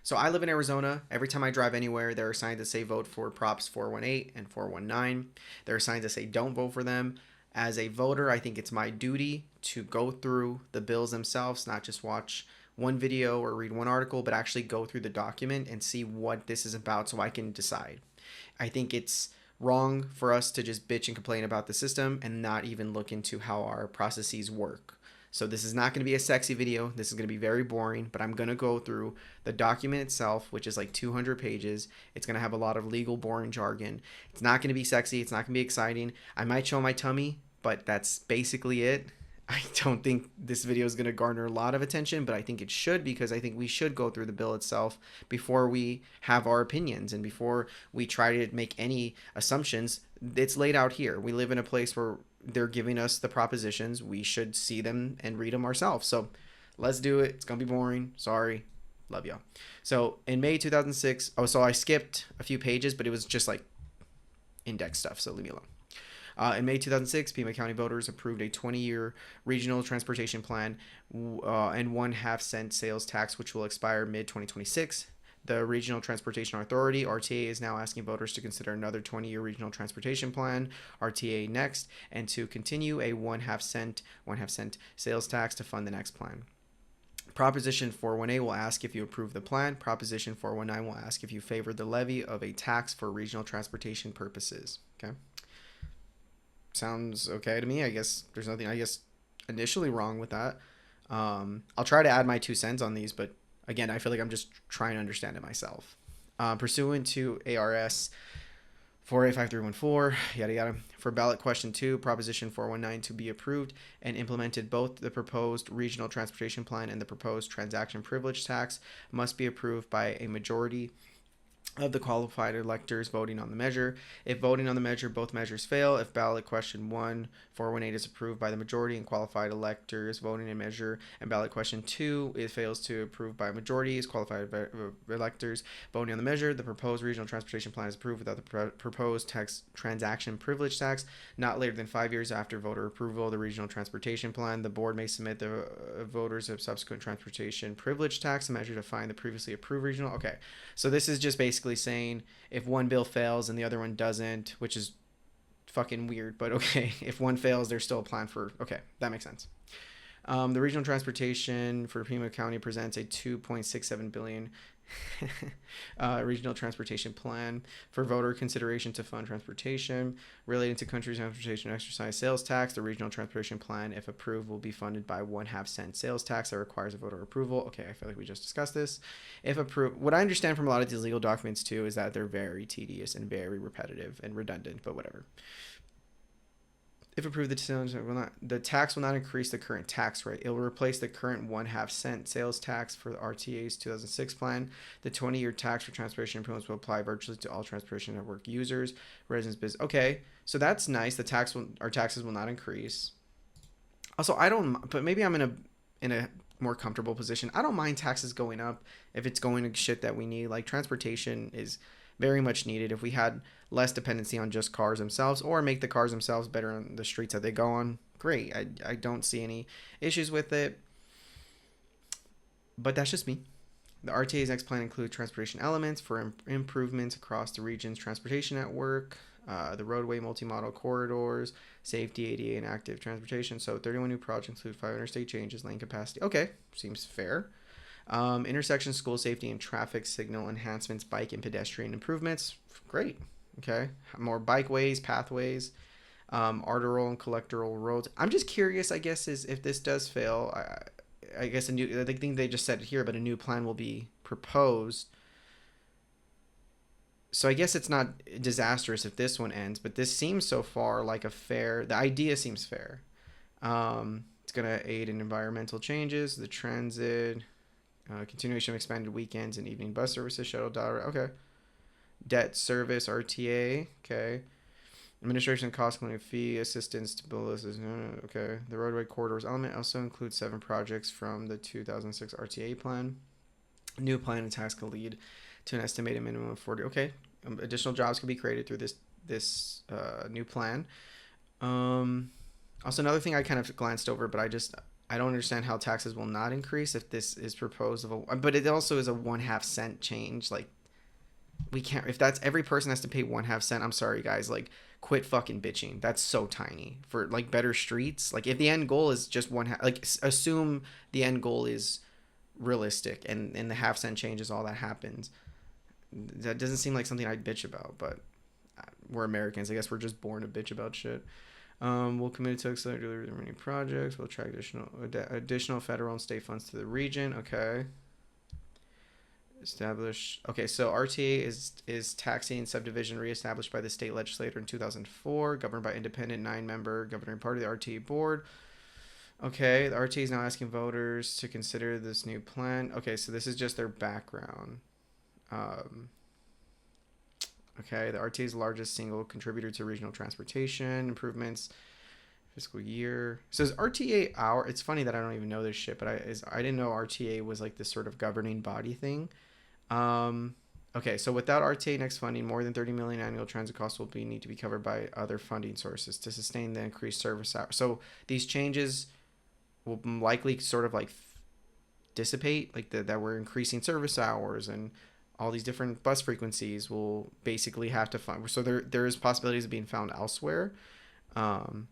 So I live in Arizona. Every time I drive anywhere, there are signs that say vote for Props 418 and 419. There are signs that say don't vote for them. As a voter, I think it's my duty to go through the bills themselves, not just watch one video or read one article, but actually go through the document and see what this is about so I can decide. I think it's wrong for us to just bitch and complain about the system and not even look into how our processes work. So this is not going to be a sexy video. This is going to be very boring, but I'm going to go through the document itself, which is like 200 pages. It's going to have a lot of legal boring jargon. It's not going to be sexy. It's not going to be exciting. I might show my tummy, but that's basically it. I don't think this video is going to garner a lot of attention, but I think it should, because I think we should go through the bill itself before we have our opinions and before we try to make any assumptions. It's laid out here. We live in a place where they're giving us the propositions. We should see them and read them ourselves. So let's do it. It's going to be boring. Sorry. Love y'all. So in May 2006, so I skipped a few pages, but it was just like index stuff, so leave me alone. In May 2006, Pima County voters approved a 20-year regional transportation plan and 1/2 cent sales tax, which will expire mid-2026. The Regional Transportation Authority, RTA, is now asking voters to consider another 20-year regional transportation plan, RTA next, and to continue a 1/2 cent sales tax to fund the next plan. Proposition 418 will ask if you approve the plan. Proposition 419 will ask if you favor the levy of a tax for regional transportation purposes. Okay. Sounds okay to me. I guess there's nothing, initially wrong with that. I'll try to add my 2 cents on these, but again, I feel like I'm just trying to understand it myself. Pursuant to ARS 485314, yada yada, for ballot question 2, Proposition 419 to be approved and implemented, both the proposed regional transportation plan and the proposed transaction privilege tax must be approved by a majority of the qualified electors voting on the measure. If voting on the measure, both measures fail. If ballot question 1, 418 is approved by the majority and qualified electors voting in measure, and ballot question 2, it fails to approve by majorities, qualified electors voting on the measure, the proposed regional transportation plan is approved without the proposed tax transaction privilege tax. Not later than 5 years after voter approval of the regional transportation plan, the board may submit the voters of subsequent transportation privilege tax, a measure to find the previously approved regional. Okay, so this is just basically saying if one bill fails and the other one doesn't, which is fucking weird, but okay, if one fails, there's still a plan for, okay, that makes sense. The regional transportation for Pima County presents a 2.67 billion regional transportation plan for voter consideration to fund transportation relating to country transportation exercise sales tax. The regional transportation plan, if approved, will be funded by 1/2 cent sales tax that requires a voter approval. Okay, I feel like we just discussed this. If approved, what I understand from a lot of these legal documents too is that they're very tedious and very repetitive and redundant, but whatever. If approved, the tax will not increase the current tax rate. It will replace the current 1/2 cent sales tax for the RTA's 2006 plan. The 20-year tax for transportation improvements will apply virtually to all transportation network users, residents, business. Okay, so that's nice. Our taxes will not increase. Also, I don't, but maybe I'm in a more comfortable position. I don't mind taxes going up if it's going to shit that we need. Like, transportation is very much needed. If we had less dependency on just cars themselves, or make the cars themselves better on the streets that they go on, great. I don't see any issues with it, but that's just me. The RTA's next plan includes transportation elements for improvements across the region's transportation network, the roadway multimodal corridors, safety, ADA, and active transportation. So 31 new projects include 5 interstate changes, lane capacity. Okay, seems fair. Intersection, school safety, and traffic signal enhancements, bike and pedestrian improvements. Great. Okay. More bikeways, pathways, arterial and collectoral roads. I'm just curious, I guess, is if this does fail, I guess I think they just said it here, but a new plan will be proposed. So I guess it's not disastrous if this one ends, but this seems so far like the idea seems fair. It's going to aid in environmental changes, the transit, continuation of expanded weekends and evening bus services, shuttle dollar. Okay. Debt service, RTA. Okay. Administration cost including fee assistance to businesses. Okay. The roadway corridors element also includes 7 projects from the 2006 RTA plan. New plan and tax will lead to an estimated minimum of 40. Okay. Additional jobs can be created through this new plan. Also, another thing I kind of glanced over, but I don't understand how taxes will not increase if this is proposed of a, but it also is a 1/2 cent change. Like, we can't, if that's every person has to pay 1/2 cent. I'm sorry, guys. Like, quit fucking bitching. That's so tiny for like better streets. Like, if the end goal is just one half, like assume the end goal is realistic and the 1/2 cent change is all that happens. That doesn't seem like something I'd bitch about, but we're Americans. I guess we're just born to bitch about shit. We'll commit to accelerate delivery of many projects. We'll attract additional federal and state funds to the region. Okay. Establish. Okay, so RTA is taxing subdivision reestablished by the state legislature in 2004, governed by independent 9-member governing party, the RTA board. Okay, the RTA is now asking voters to consider this new plan. Okay, so this is just their background. Um, okay, the RTA is the largest single contributor to regional transportation improvements fiscal year. So is RTA our? It's funny that I don't even know this shit, but I didn't know RTA was like this sort of governing body thing. Um, okay, so without RTA next funding, more than 30 million annual transit costs will need to be covered by other funding sources to sustain the increased service hours. So these changes will likely sort of like dissipate, like that we're increasing service hours and all these different bus frequencies will basically have to find. So there is possibilities of being found elsewhere. Um,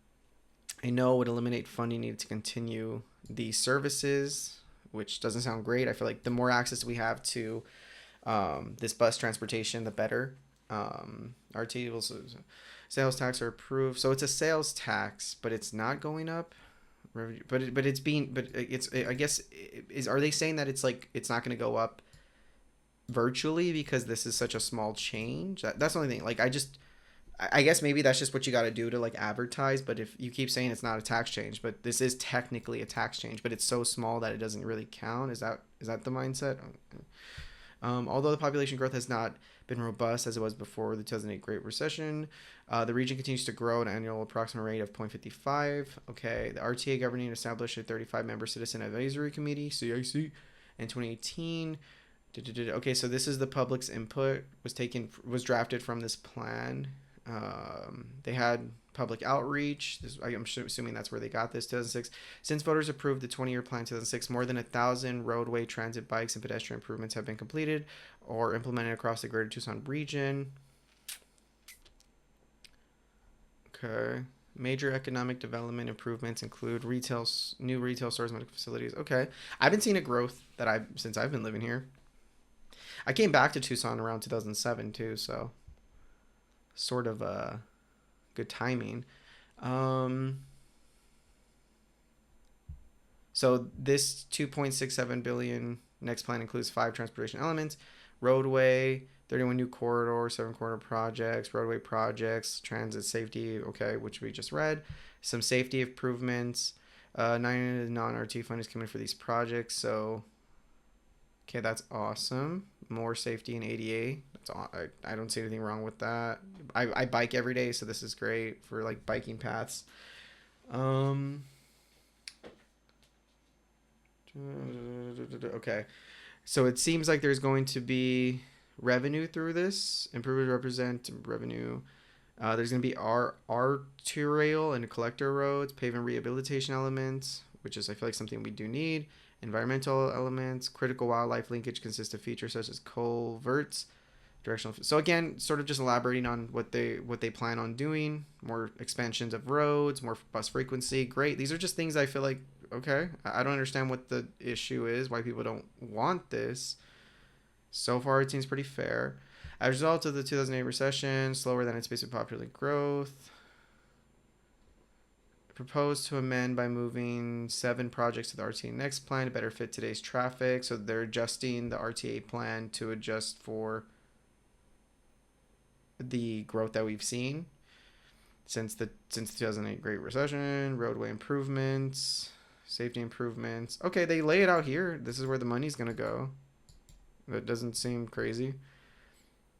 I know it would eliminate funding needed to continue these services, which doesn't sound great. I feel like the more access we have to this bus transportation, the better. RT will, sales tax are approved, so it's a sales tax, but it's not going up. But it's being, but it's, I guess, is, are they saying that it's like it's not going to go up virtually because this is such a small change? That's the only thing. Like, I guess maybe that's just what you got to do to like advertise. But if you keep saying it's not a tax change, but this is technically a tax change, but it's so small that it doesn't really count. Is that the mindset? Although the population growth has not been robust as it was before the 2008 Great Recession, the region continues to grow at an annual approximate rate of 0.55. Okay, the RTA governing established a 35-member citizen advisory committee (CIC) in 2018. Okay, so this is the public's input was drafted from this plan. They had public outreach. I'm assuming that's where they got this. 2006. Since voters approved the 20-year plan in 2006, more than 1,000 roadway, transit, bikes, and pedestrian improvements have been completed or implemented across the greater Tucson region. Okay. Major economic development improvements include new retail stores, medical facilities. Okay. I've been seeing a growth since I've been living here. I came back to Tucson around 2007 too, so sort of good timing. So this 2.67 billion next plan includes 5 transportation elements: roadway, 31 new corridors, 7 corridor projects, roadway projects, transit safety, okay, which we just read, some safety improvements, 9 non-RT fund is coming for these projects. So okay, that's awesome. More safety and ADA. I don't see anything wrong with that. I bike every day, so this is great for like biking paths. Okay, so it seems like there's going to be revenue through this. Improvement represent revenue. There's going to be arterial and collector roads, pavement rehabilitation elements, which is I feel like something we do need. Environmental elements, critical wildlife linkage consists of features such as culverts, directional. So again, sort of just elaborating on what they plan on doing. More expansions of roads, more bus frequency. Great. These are just things I feel like, okay, I don't understand what the issue is, why people don't want this. So far, it seems pretty fair. As a result of the 2008 recession, slower than anticipated population growth. Proposed to amend by moving 7 projects to the RTA next plan to better fit today's traffic. So they're adjusting the RTA plan to adjust for the growth that we've seen since the 2008 Great Recession. Roadway improvements, safety improvements. Okay, they lay it out here. This is where the money's gonna go. That doesn't seem crazy.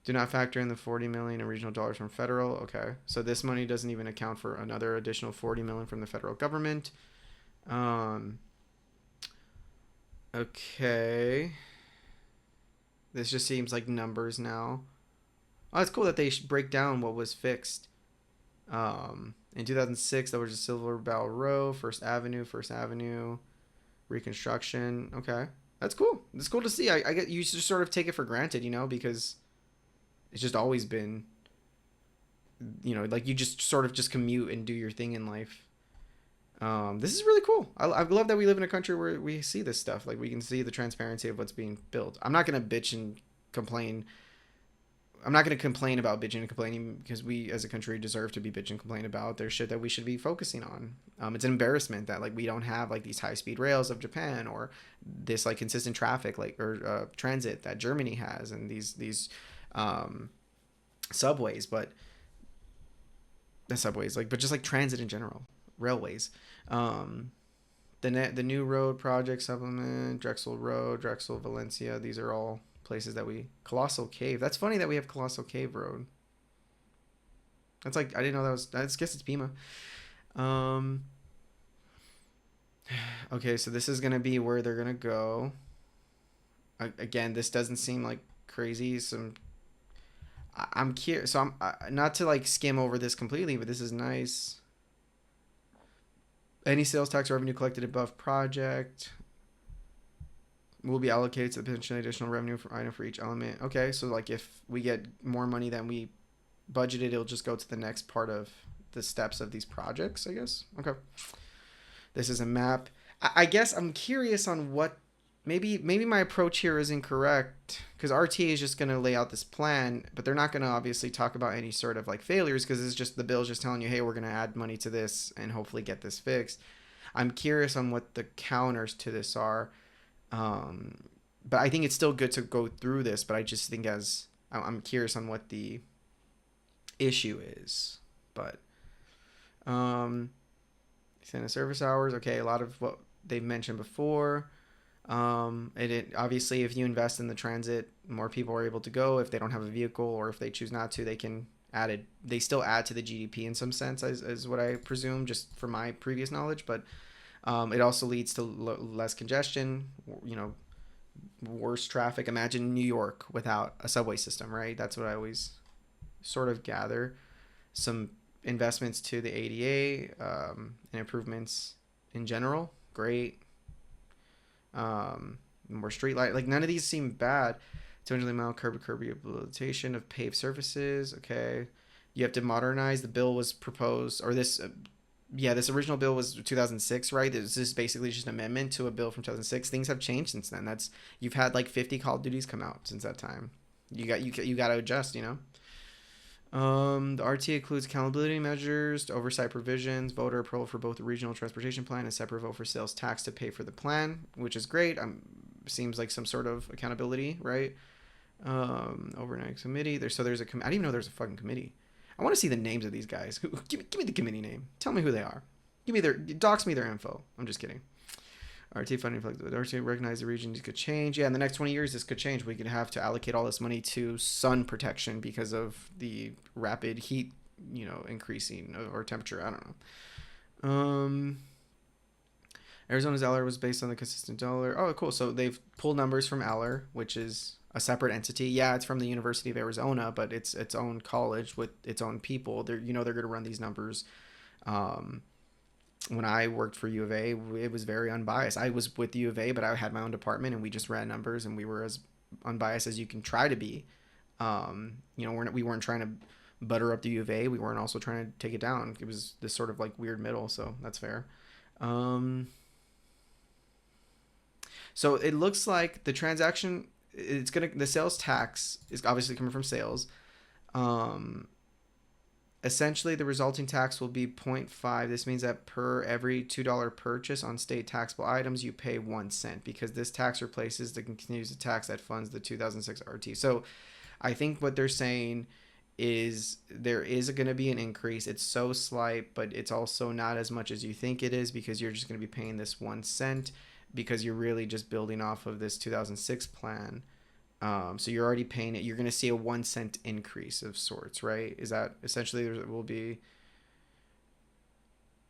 Do not factor in the 40 million in regional dollars from federal. Okay, so this money doesn't even account for another additional 40 million from the federal government. Okay, this just seems like numbers now. Oh, it's cool that they break down what was fixed, In 2006, there was a Silver Bell Row, First Avenue, reconstruction. Okay, that's cool. It's cool to see. I get you just sort of take it for granted, because it's just always been, like you just sort of just commute and do your thing in life. This is really cool. I love that we live in a country where we see this stuff. Like we can see the transparency of what's being built. I'm not gonna bitch and complain. I'm not gonna complain about bitching and complaining because we as a country deserve to be bitching and complain about. There's shit that we should be focusing on. It's an embarrassment that like we don't have like these high speed rails of Japan or this like consistent traffic like or transit that Germany has and these um, subways, but the subways like but just like transit in general, railways. Um, the new road project supplement, Drexel Road, Drexel Valencia. These are all places that we Colossal Cave. That's funny that we have Colossal Cave Road. That's like I didn't know that was. I guess it's Pima. Um. Okay, so this is gonna be where they're gonna go. Again, this doesn't seem like crazy. I'm curious. So not to like skim over this completely, but this is nice. Any sales tax revenue collected above project will be allocated to the potentially additional revenue for item for each element. Okay, so like if we get more money than we budgeted, it'll just go to the next part of the steps of these projects, I guess. Okay. This is a map. I guess I'm curious on what maybe my approach here is incorrect because RTA is just going to lay out this plan, but they're not going to obviously talk about any sort of like failures because it's just the bill's just telling you, hey, we're going to add money to this and hopefully get this fixed. I'm curious on what the counters to this are. But I think it's still good to go through this, but I just think I'm curious on what the issue is. But extended service hours, okay, a lot of what they've mentioned before. It obviously if you invest in the transit, more people are able to go. If they don't have a vehicle or if they choose not to, they can add it. They still add to the GDP in some sense, is what I presume, just from my previous knowledge. But it also leads to less congestion, worse traffic. Imagine New York without a subway system, right? That's what I always sort of gather. Some investments to the ADA and improvements in general, great. More street light. Like none of these seem bad. 200-mile curb-to-curb rehabilitation of paved surfaces. Okay. You have to modernize. The bill was proposed, or this this original bill was 2006, right? This is basically just an amendment to a bill from 2006. Things have changed since then. You've had like 50 Call of Duties come out since that time. You got to adjust, The RTA includes accountability measures, oversight provisions, voter approval for both the regional transportation plan and separate vote for sales tax to pay for the plan, which is great. Seems like some sort of accountability, right? Overnight committee. There's I didn't even know there's a fucking committee. I want to see the names of these guys. Give me the committee name. Tell me who they are. Dox me their info. I'm just kidding. RT funding flexibility. RT recognize the region could change. Yeah, in the next 20 years, this could change. We could have to allocate all this money to sun protection because of the rapid heat, increasing or temperature. I don't know. Arizona's Aller was based on the consistent dollar. Oh, cool. So they've pulled numbers from Aller, which is a separate entity. Yeah, it's from the University of Arizona, but it's its own college with its own people. They're going to run these numbers. When I worked for U of A, it was very unbiased. I was with U of A, but I had my own department and we just ran numbers and we were as unbiased as you can try to be. We weren't trying to butter up the U of A. We weren't also trying to take it down. It was this sort of like weird middle. So that's fair. So it looks like the transaction, the sales tax is obviously coming from sales. Essentially, the resulting tax will be 0.5. This means that per every $2 purchase on state taxable items, you pay 1 cent because this tax replaces the continuous tax that funds the 2006 RT. So I think what they're saying is there is going to be an increase. It's so slight, but it's also not as much as you think it is because you're just going to be paying this 1 cent because you're really just building off of this 2006 plan. So you're already paying it. You're going to see a 1 cent increase of sorts, right? Is that essentially there will be?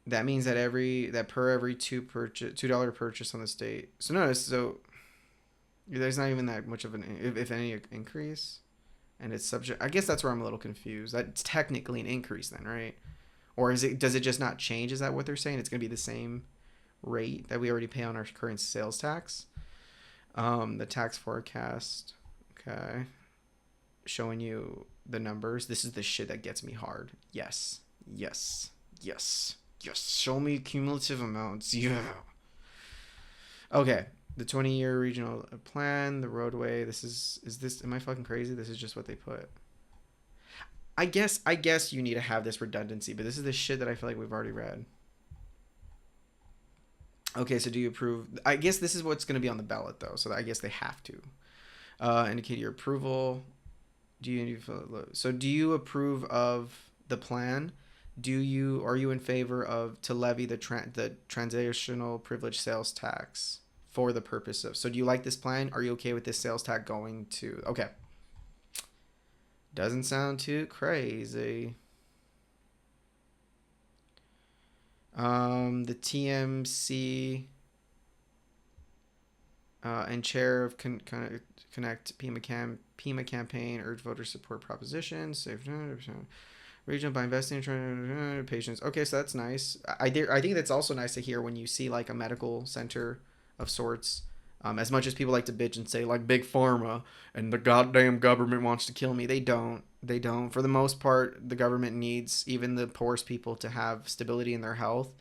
That means that per every $2 purchase on the state. So notice, there's not even that much of an, if any, increase, and it's subject. I guess that's where I'm a little confused. That's technically an increase then, right? Or does it just not change? Is that what they're saying? It's going to be the same rate that we already pay on our current sales tax. The tax forecast. Okay. Showing you the numbers. This is the shit that gets me hard. Yes. Yes. Yes. Yes. Show me cumulative amounts. Yeah. Okay. The 20-year regional plan, the roadway. This is this, am I fucking crazy? This is just what they put. I guess you need to have this redundancy, but this is the shit that I feel like we've already read. Okay, so do you approve? I guess this is what's going to be on the ballot, though, so I guess they have to indicate your approval. Do you approve of the plan? Are you in favor of to levy the transitional privilege sales tax for the purpose of? So do you like this plan? Are you okay with this sales tax going to? Okay, doesn't sound too crazy. The TMC and chair of Connect PEMA campaign urge voters support propositions. Save regional by investing in patients. Okay, so that's nice. I think that's also nice to hear when you see like a medical center of sorts. As much as people like to bitch and say like big pharma and the goddamn government wants to kill me, they don't. They don't. For the most part, the government needs even the poorest people to have stability in their health,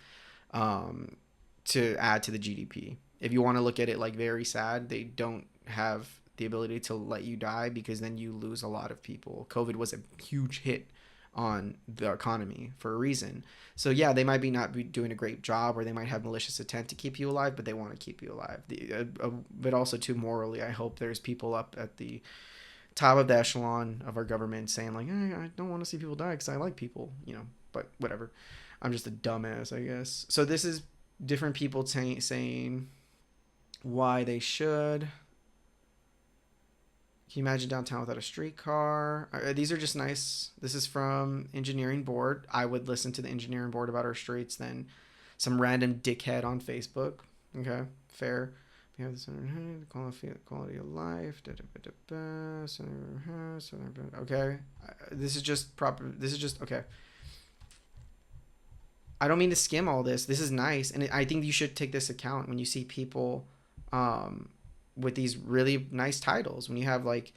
to add to the GDP. If you want to look at it like very sad, they don't have the ability to let you die because then you lose a lot of people. COVID was a huge hit on the economy for a reason. So yeah, they might not be doing a great job, or they might have malicious intent to keep you alive, but they want to keep you alive. But also too morally, I hope there's people up at the top of the echelon of our government saying like, hey, I don't want to see people die because I like people, But whatever. I'm just a dumbass, I guess. So this is different people saying why they should. Can you imagine downtown without a streetcar? These are just nice. This is from engineering board. I would listen to the engineering board about our streets than some random dickhead on Facebook. Okay, fair. We have this quality of life. Okay, this is just proper. This is just okay. I don't mean to skim all this. This is nice, and I think you should take this account when you see people with these really nice titles. When you have like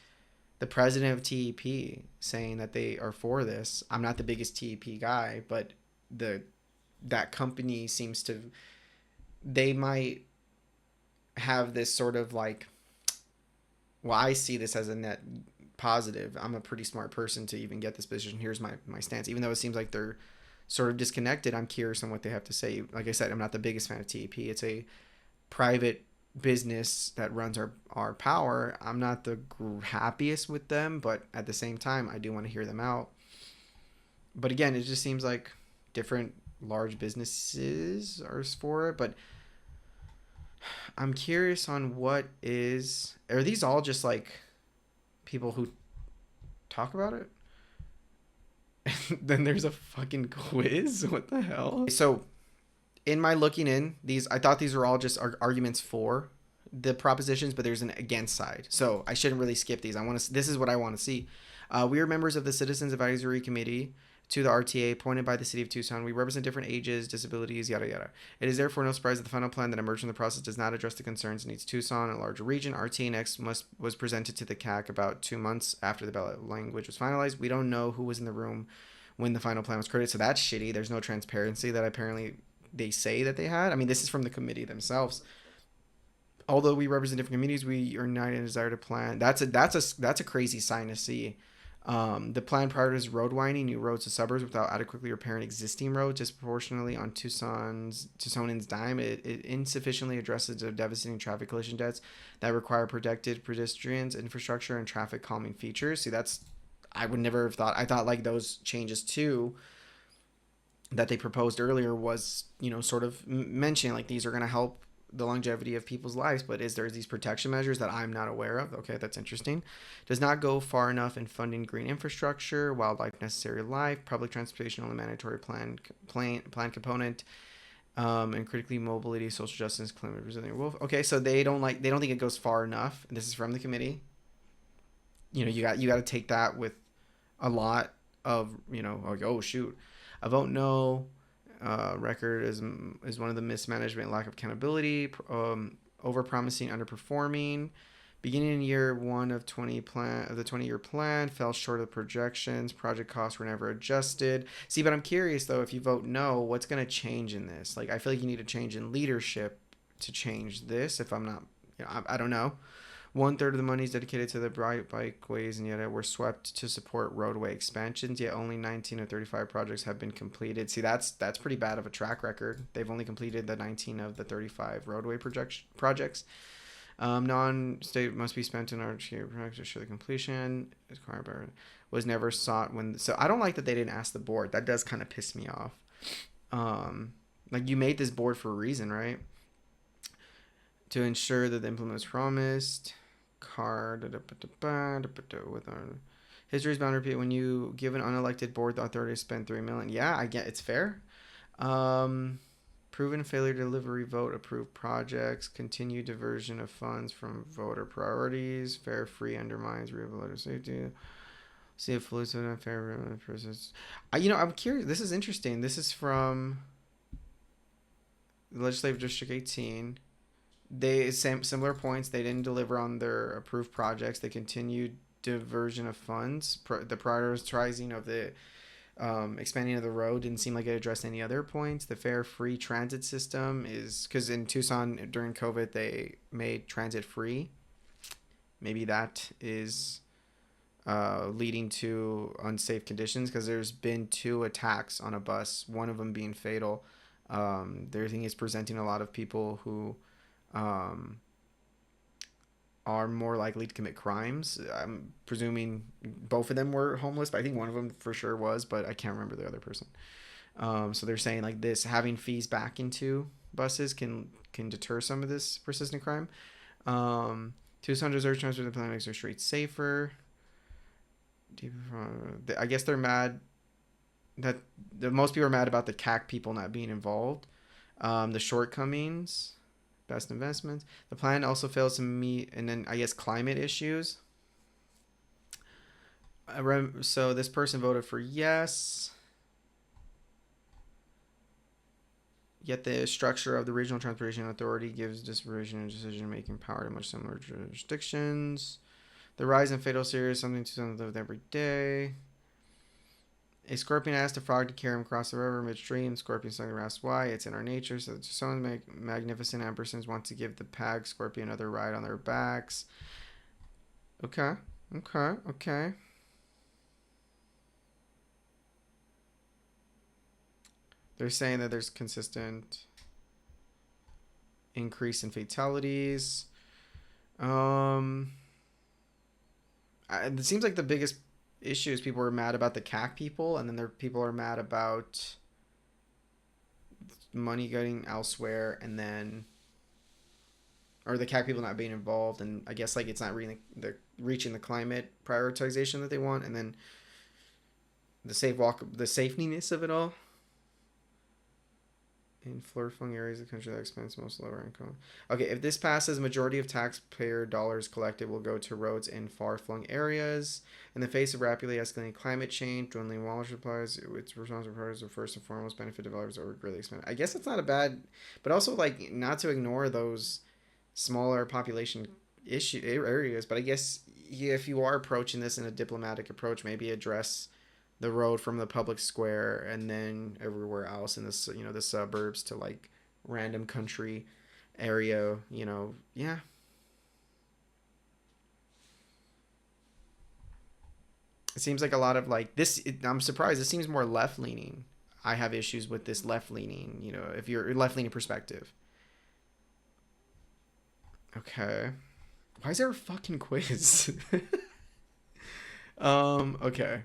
the president of TEP saying that they are for this. I'm not the biggest TEP guy, but that company seems to, they might have this sort of like, well, I see this as a net positive. I'm a pretty smart person to even get this position. Here's my stance. Even though it seems like they're sort of disconnected, I'm curious on what they have to say. Like I said, I'm not the biggest fan of TEP. It's a private business that runs our power. I'm not the happiest with them, but at the same time, I do want to hear them out. But again, it just seems like different large businesses are for it. But I'm curious on are these all just like people who talk about it? Then there's a fucking quiz. What the hell? So in my looking in these, I thought these were all just arguments for the propositions, but there's an against side. So I shouldn't really skip these. This is what I want to see. We are members of the Citizens Advisory Committee to the RTA appointed by the City of Tucson. We represent different ages, disabilities, yada yada. It is therefore no surprise that the final plan that emerged from the process does not address the concerns and needs Tucson, a larger region. RTA next was presented to the CAC about 2 months after the ballot language was finalized. We don't know who was in the room when the final plan was created, so that's shitty. There's no transparency that apparently they say that they had. I mean, this is from the committee themselves. Although we represent different communities, we are united in a desire to plan. That's a crazy sign to see. The plan prioritizes road widening, new roads to suburbs without adequately repairing existing roads disproportionately on Tucsonans' dime. It insufficiently addresses the devastating traffic collision deaths that require protected pedestrians, infrastructure, and traffic calming features. See, I would never have thought. I thought like those changes too that they proposed earlier was, sort of mentioning like these are going to help the longevity of people's lives, but there's these protection measures that I'm not aware of. Okay, that's interesting. Does not go far enough in funding green infrastructure, wildlife necessary life, public transportation only mandatory plan component, and critically mobility, social justice, climate resilient wolf. Okay, so they don't think it goes far enough. This is from the committee. You got to take that with a lot of, like, oh shoot. A vote no record is one of the mismanagement, lack of accountability, over promising, underperforming. Beginning in year one of 20-year plan fell short of the projections. Project costs were never adjusted. See, but I'm curious though, if you vote no, what's going to change in this? Like, I feel like you need a change in leadership to change this. If I'm not, I don't know. One third of the money is dedicated to the bright bikeways, and yet we're swept to support roadway expansions. Yet only 19 of 35 projects have been completed. See, that's pretty bad of a track record. They've only completed the 19 of the 35 roadway projects. Non-state must be spent in order to show the completion. Was never sought when. So I don't like that they didn't ask the board. That does kind of piss me off. Like, you made this board for a reason, right? To ensure that the implement is promised. With our history is bound to repeat. When you give an unelected board the authority to spend $3 million. Yeah, I get it's fair. Proven failure to deliver vote approved projects. Continued diversion of funds from voter priorities. Fair free undermines real voter safety. See if pollution and fair process. I'm curious. This is interesting. This is from Legislative District 18. They similar points. They didn't deliver on their approved projects. They continued diversion of funds. The prioritizing of the expanding of the road didn't seem like it addressed any other points. The fair free transit system is because in Tucson during COVID they made transit free. Maybe that is leading to unsafe conditions, because there's been 2 attacks on a bus, one of them being fatal. Their thing is presenting a lot of people who are more likely to commit crimes. I'm presuming both of them were homeless, but I think one of them for sure was, but I can't remember the other person. So they're saying like this, having fees back into buses can deter some of this persistent crime. Tucson deserves transfer to the plan makes their streets safer. I guess they're mad that most people are mad about the CAC people not being involved. The shortcomings. Best investments. The plan also fails to meet, and then I guess climate issues. So this person voted for yes. Yet the structure of the Regional Transportation Authority gives dispersion and decision-making power to much similar jurisdictions. The rise in fatal series, something to live with every day. A scorpion asked a frog to carry him across the river midstream. Scorpion suddenly asked why. It's in our nature. So some magnificent ampersons want to give the pag scorpion another ride on their backs. Okay. They're saying that there's consistent increase in fatalities. It seems like the biggest issue is people are mad about the CAC people, and then people are mad about money going elsewhere, and then or the CAC people not being involved, and I guess like it's not really reaching the climate prioritization that they want, and then the safeness of it all. In far-flung areas of the country that experience most lower income. Okay, if this passes, majority of taxpayer dollars collected will go to roads in far-flung areas. In the face of rapidly escalating climate change, dwindling water supplies, its responsible parties are first and foremost benefit developers that were greatly expanded. I guess it's not a bad, but also like not to ignore those smaller population issue areas. But I guess if you are approaching this in a diplomatic approach, maybe address the road from the public square and then everywhere else in this, the suburbs to like random country area, yeah. It seems like a lot of like this. I'm surprised. It seems more left leaning. I have issues with this left leaning, if you're left leaning perspective. Okay. Why is there a fucking quiz? Okay.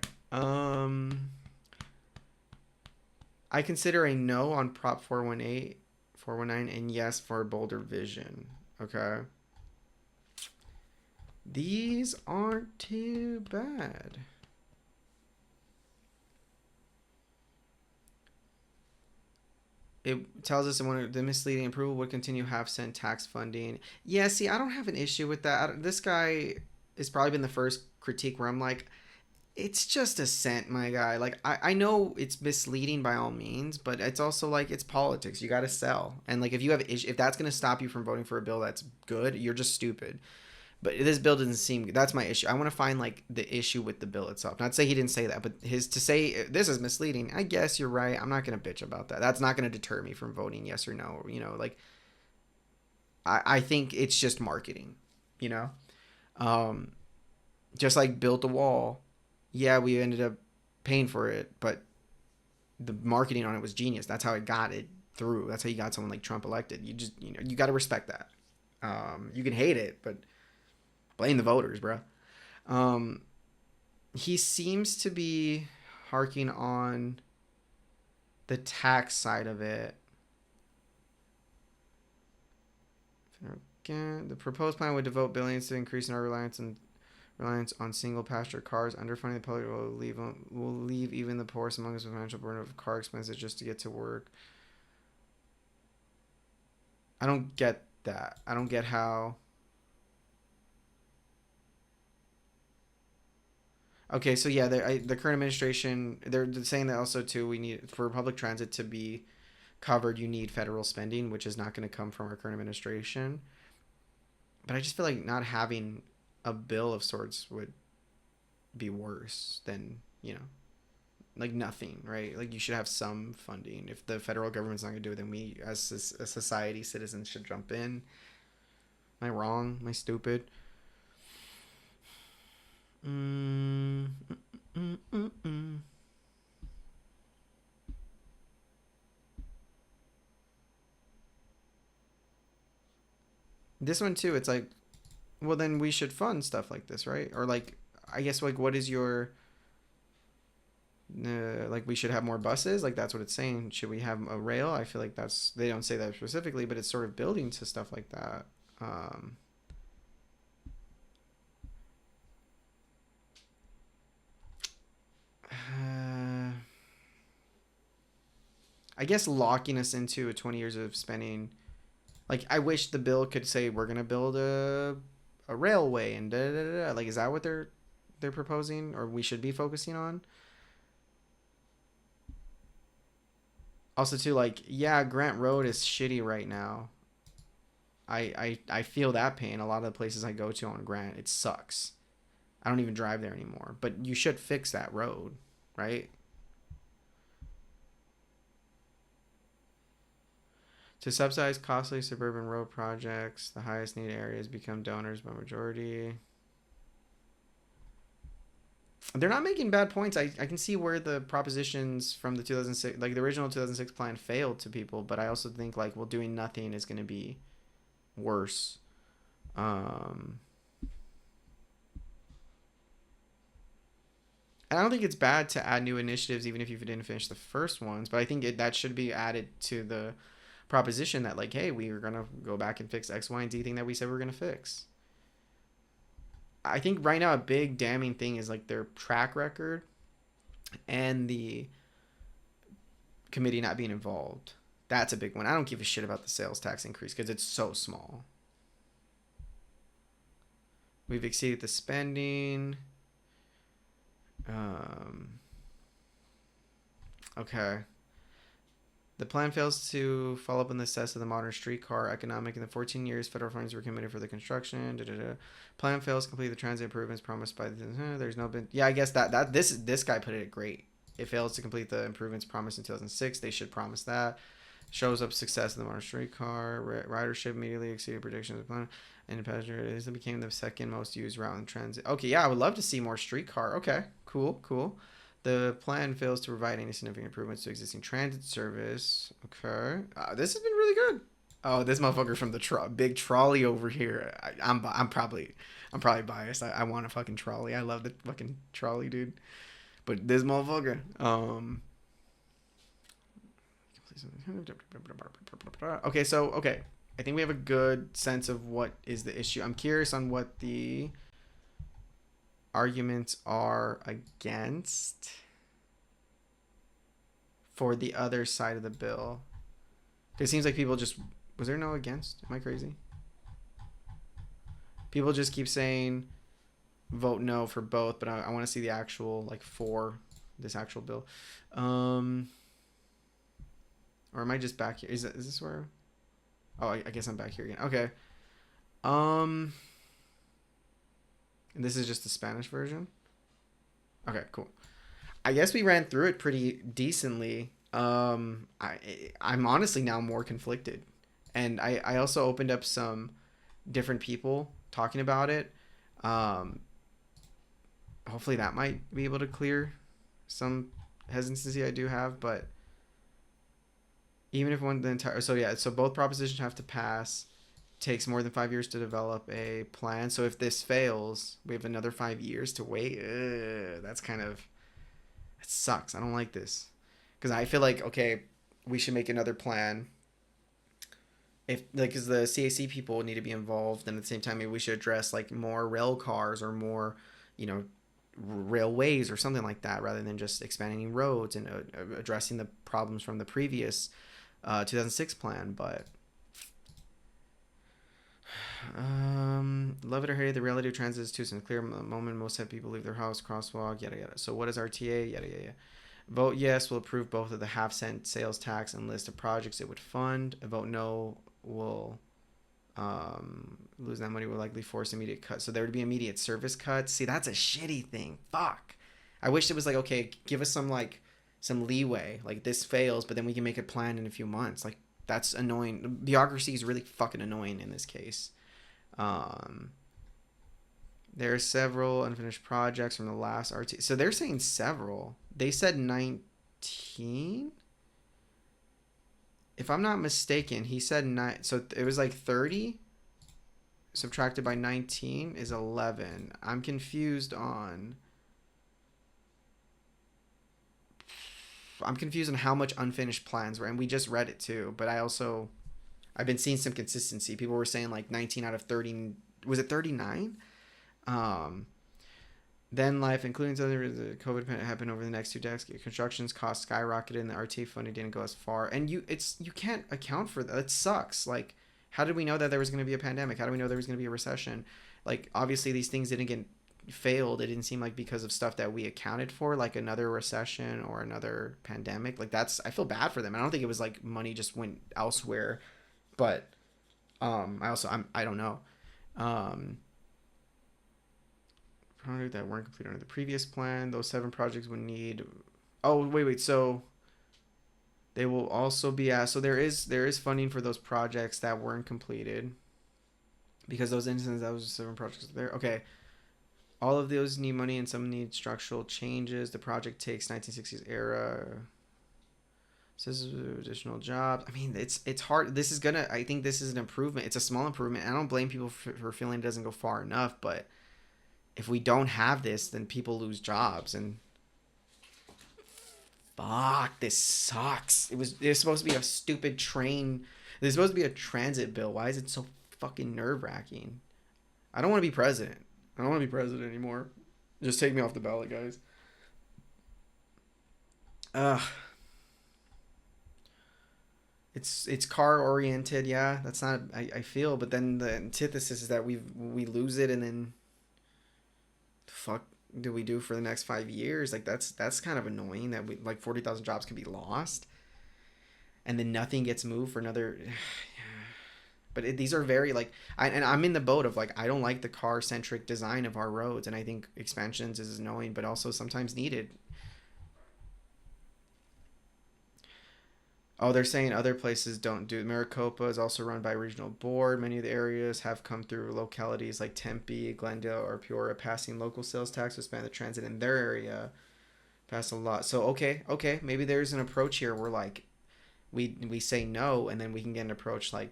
I consider a no on Prop 418, 419, and yes for bolder vision. Okay. These aren't too bad. It tells us that the misleading approval would continue half-cent tax funding. Yeah, see, I don't have an issue with that. This guy has probably been the first critique where I'm like, It's just a cent, my guy. Like I know it's misleading by all means, but it's also like it's politics. You got to sell, and like if you have if that's gonna stop you from voting for a bill that's good, you're just stupid. But this bill doesn't seem. That's my issue. I want to find like the issue with the bill itself. Not to say he didn't say that, but his to say this is misleading. I guess you're right. I'm not gonna bitch about that. That's not gonna deter me from voting yes or no. You know, like I think it's just marketing. You know, um, just like built a wall. Yeah, we ended up paying for it, but the marketing on it was genius. That's how it got it through. That's how you got someone like Trump elected. You just you got to respect that. You can hate it, but blame the voters, bro. Um, he seems to be harking on the tax side of it. Again, the proposed plan would devote billions to increasing our reliance on single passenger cars. Underfunding the public will leave even the poorest among us with financial burden of car expenses just to get to work. I don't get that. I don't get how. Okay, so yeah, the current administration they're saying that also too. We need for public transit to be covered. You need federal spending, which is not going to come from our current administration. But I just feel like not having a bill of sorts would be worse than like nothing, right? Like you should have some funding. If the federal government's not going to do it, then we as a society, citizens should jump in. Am I wrong? Am I stupid? Mm, mm, mm, mm. This one too. It's like, well, then we should fund stuff like this, right? Or like, I guess like, what is your like we should have more buses? Like that's what it's saying. Should we have a rail? I feel like that's they don't say that specifically, but it's sort of building to stuff like that. Um, uh, I guess locking us into 20 years of spending. Like I wish the bill could say we're gonna build a railway and da da da. Like is that what they're proposing or we should be focusing on? Also too like yeah, Grant Road is shitty right now. I feel that pain. A lot of the places I go to on Grant, it sucks. I don't even drive there anymore. But you should fix that road, right? To subsidize costly suburban road projects, the highest need areas become donors by majority. They're not making bad points. I can see where the propositions from the 2006, like the original 2006 plan failed to people, but I also think like, well, doing nothing is going to be worse. Um, and I don't think it's bad to add new initiatives, even if you didn't finish the first ones, but I think that should be added to the proposition that like, hey, we are going to go back and fix X, Y, and Z thing that we said we are going to fix. I think right now a big damning thing is like their track record and the committee not being involved. That's a big one. I don't give a shit about the sales tax increase because it's so small. We've exceeded the spending. Um, okay. The plan fails to follow up on the success of the modern streetcar economic in the 14 years federal funds were committed for the construction. Da, da, da. Plan fails to complete the transit improvements promised by the. There's no been. Yeah, I guess that this guy put it great. It fails to complete the improvements promised in 2006. They should promise that. Shows up success in the modern streetcar. Ridership immediately exceeded predictions of the plan. And passenger it became the second most used route in transit. Okay, yeah, I would love to see more streetcar. Okay, cool, cool. The plan fails to provide any significant improvements to existing transit service. Okay, this has been really good. Oh, this motherfucker from the big trolley over here. I'm probably biased. I want a fucking trolley. I love the fucking trolley, dude. But this motherfucker. Okay, so okay, I think we have a good sense of what is the issue. I'm curious on what the arguments are against for the other side of the bill. It seems like people just was there no against? Am I crazy? People just keep saying vote no for both, but I want to see the actual like for this actual bill. Um, or am I just back here? Is this where? Oh, I guess I'm back here again. Okay. Um, and this is just the Spanish version. Okay, cool. I guess we ran through it pretty decently. I'm honestly now more conflicted, and I also opened up some different people talking about it. Um, hopefully that might be able to clear some hesitancy I do have, but even if one the entire so yeah, so both propositions have to pass. Takes more than 5 years to develop a plan. So if this fails, we have another 5 years to wait. That's kind of it sucks. I don't like this because I feel like okay, we should make another plan. If like, because the CAC people need to be involved, and at the same time, maybe we should address like more rail cars or more, you know, railways or something like that, rather than just expanding roads and addressing the problems from the previous 2006 plan. But love it or hate it, the reality of transit is too soon. Clear moment most have people leave their house, crosswalk, yada yada. So what is RTA? Yada yada. Vote yes will approve both of the half-cent sales tax and list of projects it would fund. A vote no will lose that money will likely force immediate cuts. So there would be immediate service cuts. See, that's a shitty thing. Fuck. I wish it was like, okay, give us some like some leeway. Like this fails, but then we can make a plan in a few months. Like that's annoying. Bureaucracy is really fucking annoying in this case. Um, there are several unfinished projects from the last RT. So they're saying several. They said 19. If I'm not mistaken, he said nine. So it was like 30 subtracted by 19 is 11. I'm confused on. I'm confused on how much unfinished plans were, and we just read it too. But I've been seeing some consistency. People were saying like 19 out of 30. Was it 39? Um, then life, including the COVID pandemic, happened over the next 2 decades. Construction's cost skyrocketed, and the RT funding didn't go as far. And you can't account for that. It sucks. Like, how did we know that there was going to be a pandemic? How do we know there was going to be a recession? Like, obviously these things didn't get failed. It didn't seem like because of stuff that we accounted for, like another recession or another pandemic. Like that's I feel bad for them. I don't think it was like money just went elsewhere, but I don't know. Um, Project that weren't completed under the previous plan. Those 7 projects would need. Oh wait. So they will also be asked. So there is funding for those projects that weren't completed because those instances that was 7 projects there. Okay, all of those need money and some need structural changes. The project takes 1960s era. Says additional jobs. I mean, it's hard. This is gonna. I think this is an improvement. It's a small improvement. I don't blame people for feeling it doesn't go far enough, but if we don't have this, then people lose jobs and fuck, this sucks. It was supposed to be a stupid train. There's supposed to be a transit bill. Why is it so fucking nerve wracking? I don't want to be president. I don't want to be president anymore. Just take me off the ballot, guys. Ugh. It's car oriented, yeah. That's not I feel, but then the antithesis is that we lose it and then fuck do we do for the next 5 years? Like that's kind of annoying that we like 40,000 jobs can be lost and then nothing gets moved for another. But these are very like and I'm in the boat of like I don't like the car centric design of our roads, and I think expansions is annoying but also sometimes needed. Oh, they're saying other places don't do. Maricopa is also run by a regional board. Many of the areas have come through localities like Tempe, Glendale, or Peoria, passing local sales tax to expand the transit in their area. Pass a lot. So okay, maybe there's an approach here where like we say no, and then we can get an approach like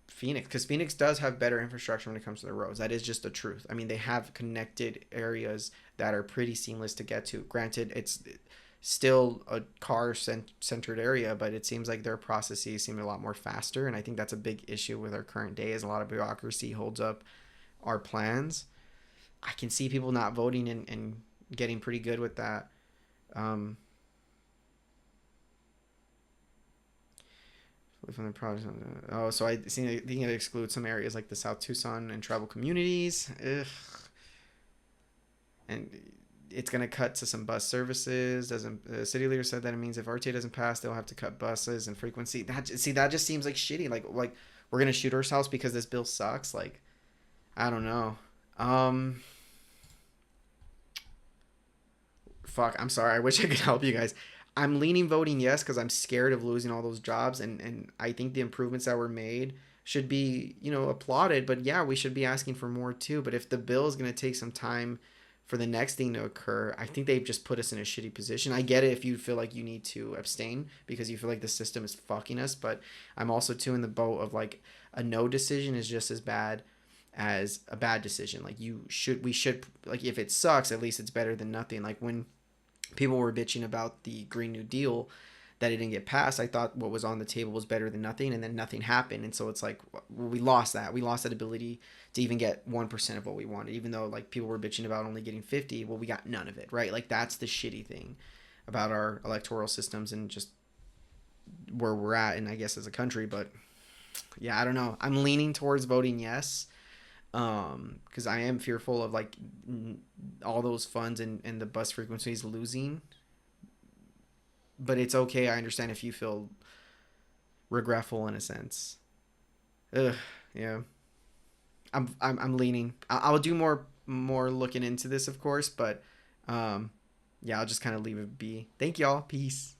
Phoenix, because Phoenix does have better infrastructure when it comes to the roads. That is just the truth. I mean, they have connected areas that are pretty seamless to get to. Granted, it's still a car centered area, but it seems like their processes seem a lot more faster, and I think that's a big issue with our current day. Is a lot of bureaucracy holds up our plans. I can see people not voting and getting pretty good with that. Um, from the project. Oh, so I think it excludes some areas like the South Tucson and tribal communities. Ugh. and it's going to cut to some bus services. Doesn't the city leader said that it means if RTA doesn't pass, they'll have to cut buses and frequency. That just seems like shitty. Like we're gonna shoot ourselves because this bill sucks. Like I don't know. Um, fuck. I'm sorry. I wish I could help you guys. I'm leaning voting yes because I'm scared of losing all those jobs, and I think the improvements that were made should be applauded. But yeah, we should be asking for more too. But if the bill is gonna take some time for the next thing to occur, I think they've just put us in a shitty position. I get it if you feel like you need to abstain because you feel like the system is fucking us, but I'm also too in the boat of like a no decision is just as bad as a bad decision. Like we should like if it sucks, at least it's better than nothing. Like when people were bitching about the Green New Deal that it didn't get passed, I thought what was on the table was better than nothing, and then nothing happened. And so it's like we lost that. We lost that ability to even get 1% of what we wanted, even though like people were bitching about only getting 50. Well, we got none of it, right? Like that's the shitty thing about our electoral systems and just where we're at, and I guess as a country. But yeah, I don't know. I'm leaning towards voting yes, because I am fearful of like all those funds and the bus frequencies losing. But it's okay. I understand if you feel regretful in a sense. Ugh, yeah. I'm leaning. I'll do more looking into this, of course, but yeah, I'll just kind of leave it be. Thank y'all. Peace.